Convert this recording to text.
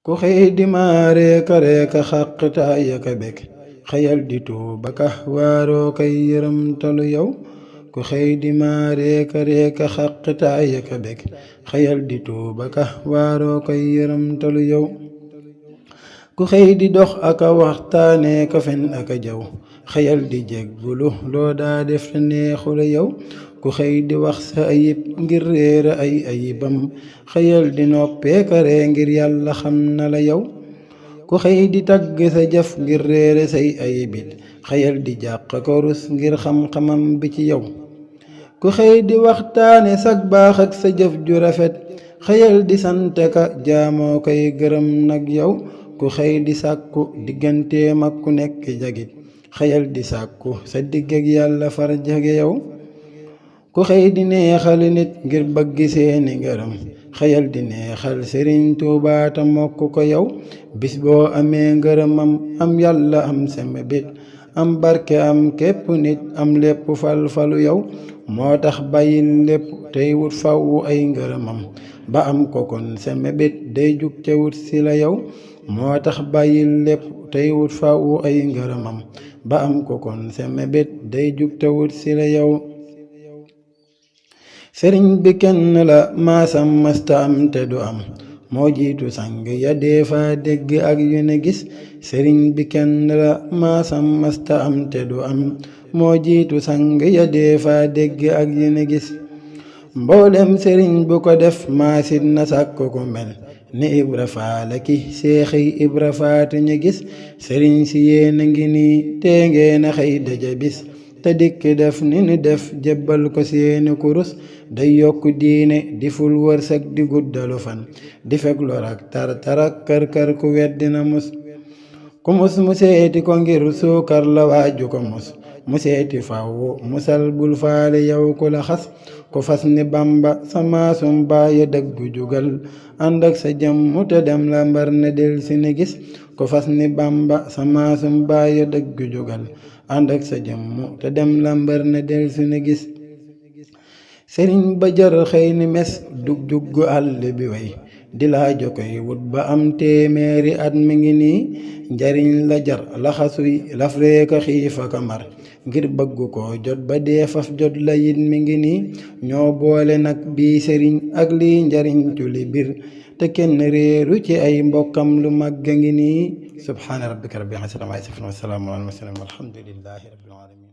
ku xëy di maaree ka reeka xàqtaaya ka bég xëyal di tuuba ka waaroo kay yërëmtalu yow ku xëy di maaree ka reeka xàqtaaya ka bég xëyal di tuuba ka waaroo kay yërëmtalu yow ku xëy di dox aka waxtaanee ka fen aka jaw xëyal di jéggulu loo daa def te neexula yow ku xëy di wax sa ayib ngir réere ay ayibam xëyal di noppee ka ree ngir yàlla xam na la yow ku xëy di tagg sa jëf ngir réere say ayibit xëyal di jàq ko rus ngir xam-xamam bi ci yow ku xëy di waxtaane sag baax ak sa jëf ju rafet xëyal di sant ka jaamoo koy gërëm nag yow ku xëy di sàkku digganteem ak ku nekk jagit xëyal di sàkku sa digg ak yàlla far jage yow ku xëy di neexal nit ngir bëgg seeni ngërëm xëyal di neexal Sëriñ Tuubaa ta mokk ko yow bis boo amee ngërëmam am yàlla am sama bit am barke am képp nit am lépp fal-falu yow moo tax bàyyil lépp tey wut faw ay ngërëmam ba am ko kon sama bit day jug ca wut si la yow moo tax bàyyil lépp tey wut faw ay ngërëmam ba am ko kon sama bit day jug ca wut si la yow sëriñ bi kenn la maasam masta am te du am moo jiitu sang ya deefa dégg ak yu ne gis sëriñ bi kenn la maasam masta am te du am moo jiitu sang ya deefa dégg ak yu ne gis mboolem sëriñ bu ko def maasit na sàkk ku mel ni Ibra Faal ki seexi Ibra Faati ñu gis sëriñ si yéena ngi nii tee ngeen a xëy daja bis te dikk def ni nu def jébbal ko seeni kurus day yokk diine di ful wërsëg di guddalu fan di fekk lor ak tar-tarak kër-kër ku weddina mus ku mus mu seeti ko ngir suukar la waaju ko mus mu seeti faw musal bul faale yow ku la xas ku fas ni Bamba sa maasum baaya dëggu jugal ànd ak sa jëmm te dem la mbar ne del si ni gis ku fas ni Bamba sa maasum baaya dëggu jugal ànd ak sa jëmm te dem la mbar ne del si ni gis sëriñ ba jar xëy ni mes dug juggu àll bi way di laajo koy wut ba am téeméeri at mi ngi nii njariñ la jar laxasuy laf reeka xiifa ka mar ngir bëggu ko jot ba dee faf jot la yit mi ngi nii ñoo boole nag bii sëriñ ak lii njariñ tuli bir te kenn réeru ci ay mbokkam lu màgga ngi nii subhaana rabbika rabbil izzati ammaa yasifuun wa salaamun alal mursaliin walhamdulillaahi rabbil aalamiin